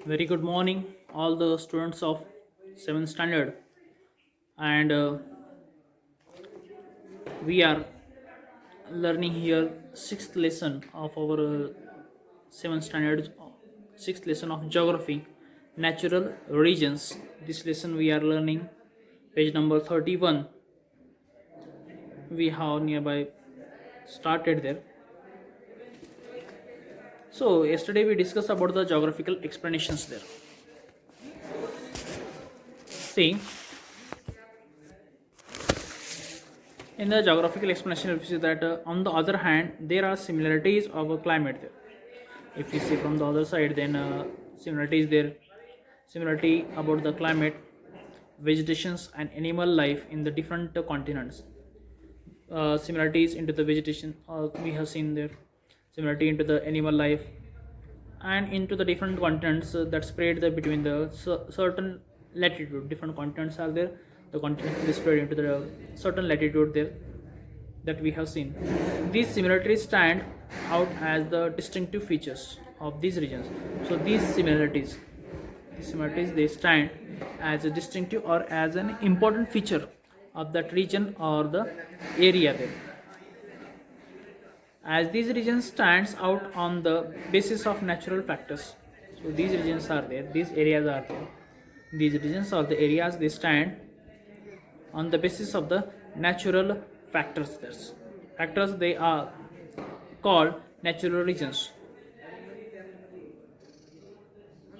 Very good morning, all the students of 7th standard, and we are learning here sixth lesson of our 7th standard, sixth lesson of geography, natural regions. This lesson we are learning page number 31. We have nearby started there. So yesterday we discussed about the geographical explanations there. See, in the geographical explanation, we see that on the other hand, there are similarities of a climate there. If we see from the other side, then similarities there, similarity about the climate, vegetations, and animal life in the different continents. Similarities into the vegetation we have seen there, similarity into the animal life, and into the different continents that spread the, between the certain latitude. Different continents are there. The continent is spread into the certain latitude there that we have seen. These similarities stand out as the distinctive features of these regions. So these similarities they stand as a distinctive or as an important feature of that region or the area there. As these regions stands out on the basis of natural factors. So these regions are there, these areas are there. These regions or the areas they stand on the basis of the natural factors. Factors they are called natural regions.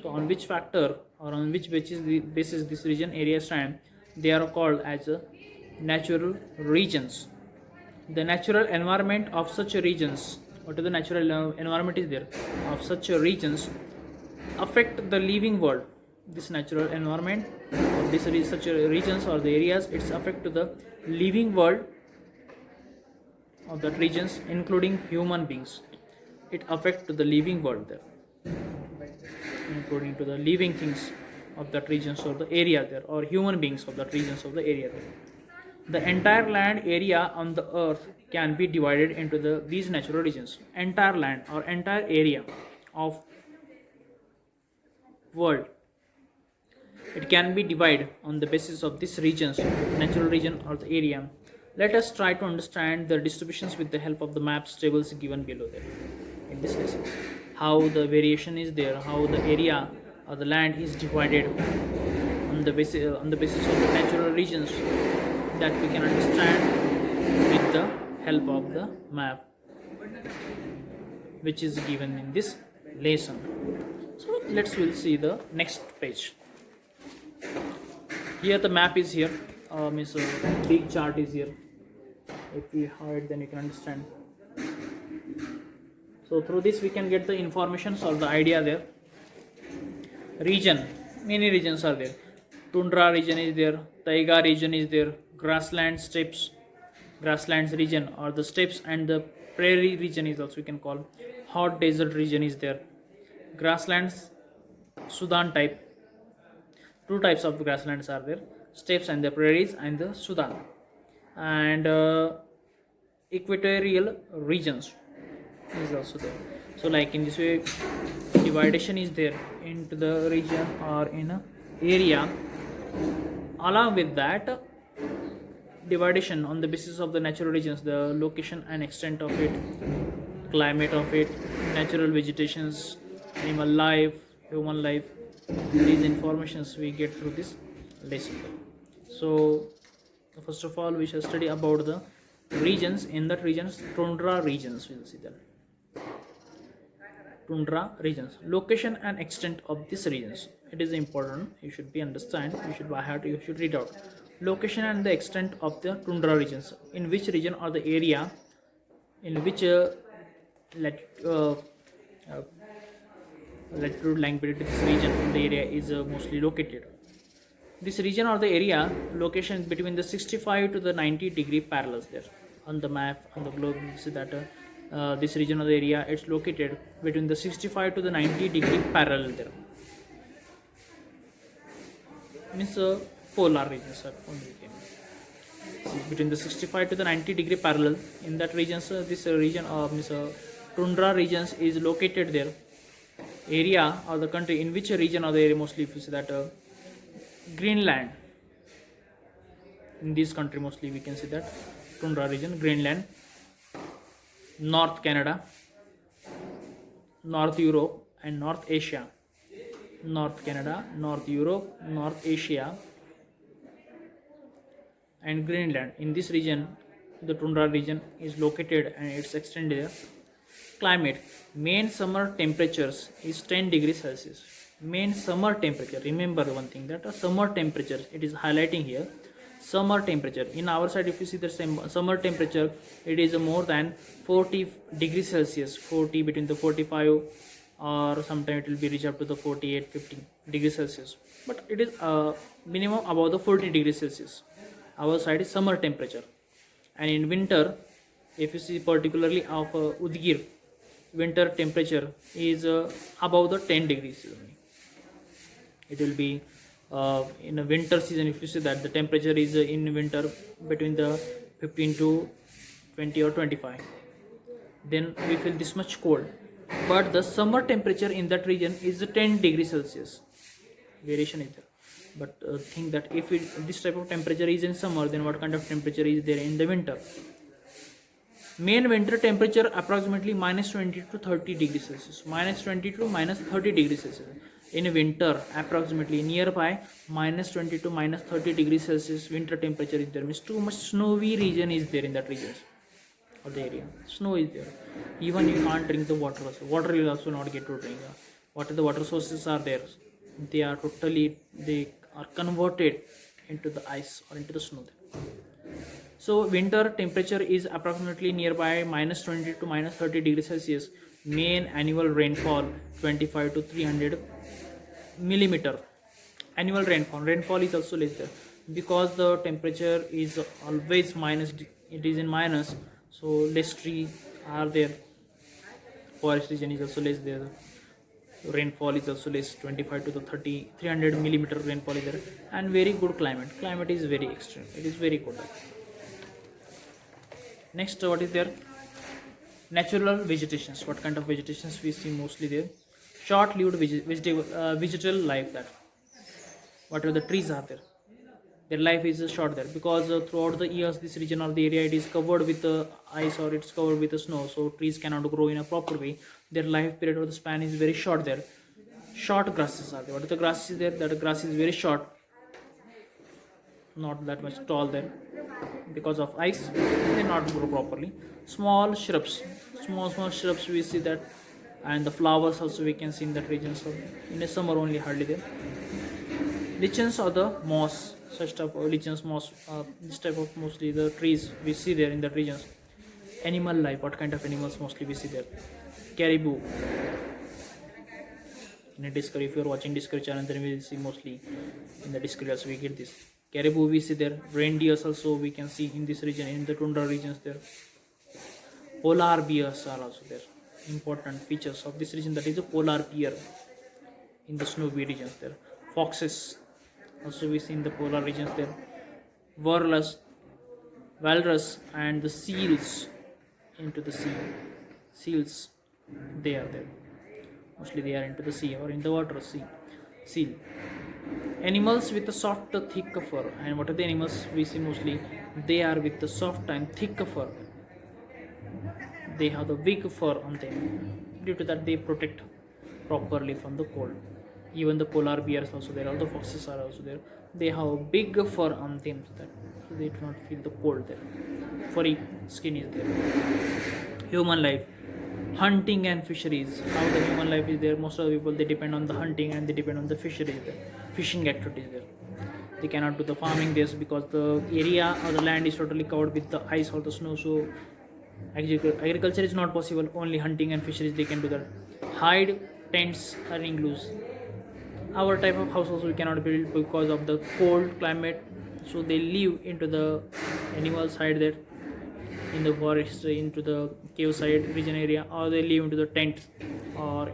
So on which factor or on which basis this region area stand, they are called as natural regions. The natural environment of such regions, what is the natural environment is there of such regions, affect the living world. This natural environment of this such regions or the areas, it's affect to the living world of that regions, including human beings. It affect to the living world there, including to the living things of that regions or the area there, or human beings of that regions of the area there. The entire land area on the earth can be divided into these natural regions. Entire land or entire area of world, it can be divided on the basis of these regions, natural region or the area. Let us try to understand the distributions with the help of the maps tables given below there in this lesson. How the variation is there, how the area or the land is divided on the basis of the natural regions, that we can understand with the help of the map which is given in this lesson. So we'll see the next page. Here the map is here, means a big chart is here. If we have it, then you can understand. So through this we can get the information or the idea there. Region, many regions are there. Tundra region is there, taiga region is there, grasslands region or the steppes, and the prairie region is also we can call. Hot desert region is there. Grasslands, Sudan type. Two types of grasslands are there, steppes and the prairies and the Sudan. And equatorial regions is also there. So like in this way, division is there into the region or in a area. Along with that, division on the basis of the natural regions, the location and extent of it, climate of it, natural vegetations, animal life, human life. These informations we get through this lesson. So first of all, we shall study about the regions. In that regions, tundra regions, we'll see them. Tundra regions, location and extent of these regions, it is important, you should be understand, you should read out. Location and the extent of the tundra regions, in which region or the area, in which latitude longitude this region in the area is mostly located. This region or the area location between the 65 to the 90-degree parallels there on the map on the globe. You see that this region of the area, it's located between the 65 to the 90-degree parallel there. Means polar regions are only between the 65 to the 90-degree parallel. In that region, this region of tundra regions is located there area or the country, in which region or the area mostly if you see that Greenland. In this country mostly we can see that tundra region, Greenland, North Canada, North Europe and North Asia. North Canada, North Europe, North Asia and Greenland. In this region, the tundra region is located and it's extended. Climate, main summer temperatures is 10 degrees Celsius. Main summer temperature, remember one thing, that a summer temperature, it is highlighting here. Summer temperature, in our side if you see the same summer temperature, it is more than 40 degrees Celsius, 40 between the 45 or sometimes it will be reach up to the 48 50 degrees Celsius, but it is minimum above the 40 degrees Celsius. Our side is summer temperature. And in winter, if you see particularly of Udgir, winter temperature is above the 10 degrees. It will be in a winter season, if you see that the temperature is in winter between the 15 to 20 or 25, then we feel this much cold. But the summer temperature in that region is 10 degrees Celsius. Variation is there. But think that if this type of temperature is in summer, then what kind of temperature is there in the winter? Main winter temperature approximately minus 20 to 30 degrees Celsius. Minus 20 to minus 30 degrees Celsius. In winter, approximately nearby minus 20 to minus 30 degrees Celsius winter temperature is there. Means too much snowy region is there in that region or the area. Snow is there. Even you can't drink the water also. Water you will also not get to drink. What are the water sources are there? They are converted into the ice or into the snow. So winter temperature is approximately nearby minus 20 to minus 30 degrees Celsius. Main annual rainfall 25 to 300 millimeter. Annual rainfall is also less there because the temperature is always minus. It is in minus, so less trees are there. Forest region is also less there. Rainfall is also less, 25 to the 300 millimeter rainfall is there, and very good climate is very extreme, it is very good. Next, what is there? Natural vegetations. What kind of vegetations we see mostly there? Short-lived vegetal life. That whatever the trees are there, their life is short there because throughout the years this region or the area it is covered with ice or it's covered with snow, so trees cannot grow in a proper way. Their life period or the span is very short there. Short grasses are there. What is the grass is there? That grass is very short, not that much tall there. Because of ice, they not grow properly. Small shrubs we see that, and the flowers also we can see in that region. So in the summer only hardly there. Lichens or the moss, such type of lichens, moss, this type of mostly the trees we see there in that regions. Animal life. What kind of animals mostly we see there? Caribou. In a Discovery, if you are watching Discovery channel, then we will see mostly in the Discovery also we get this. Caribou we see there. Reindeers also we can see in this region, in the tundra regions there. Polar bears are also there. Important features of this region, that is a polar bear in the snowy regions there. Foxes also we see in the polar regions there. Walrus and the seals into the sea. Seals, they are there. Mostly they are into the sea or in the water. Seal. Animals with a soft, thick fur. And what are the animals we see mostly? They are with the soft and thick fur. They have the big fur on them. Due to that, they protect properly from the cold. Even the polar bears also there. All the foxes are also there. They have big fur on them, so they do not feel the cold there. Furry skin is there. Human life. Hunting and fisheries. How the human life is there? Most of the people, they depend on the hunting and they depend on the fisheries there. Fishing activities there. They cannot do the farming there because the area or the land is totally covered with the ice or the snow, so agriculture is not possible. Only hunting and fisheries they can do that. Hide, tents are igloos. Our type of houses we cannot build because of the cold climate, so they live into the animal side there, in the forest, into the cave side region area, or they live into the tent or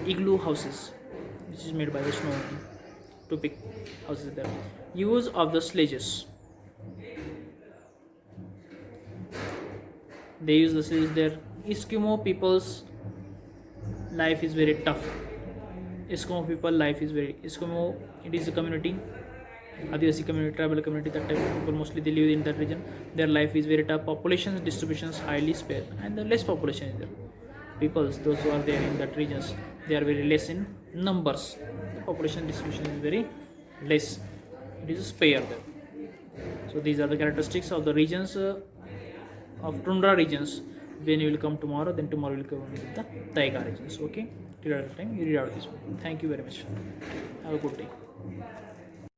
igloo houses, which is made by the snow. To pick houses there. Use of the sledges. They use the sledges there. Eskimo people's life is very tough. Eskimo people life is very Eskimo. It is a community, Adivasi community, tribal community. That type of people mostly they live in that region. Their life is very tough. Population distribution is highly spread, and the less population is there. Peoples, those who are there in that regions, they are very less in numbers. The population distribution is very less. It is spare there. So these are the characteristics of the regions of tundra regions. When you will come tomorrow, then tomorrow will come with the taiga regions. Okay, till that time you read out this book. Thank you very much. Have a good day.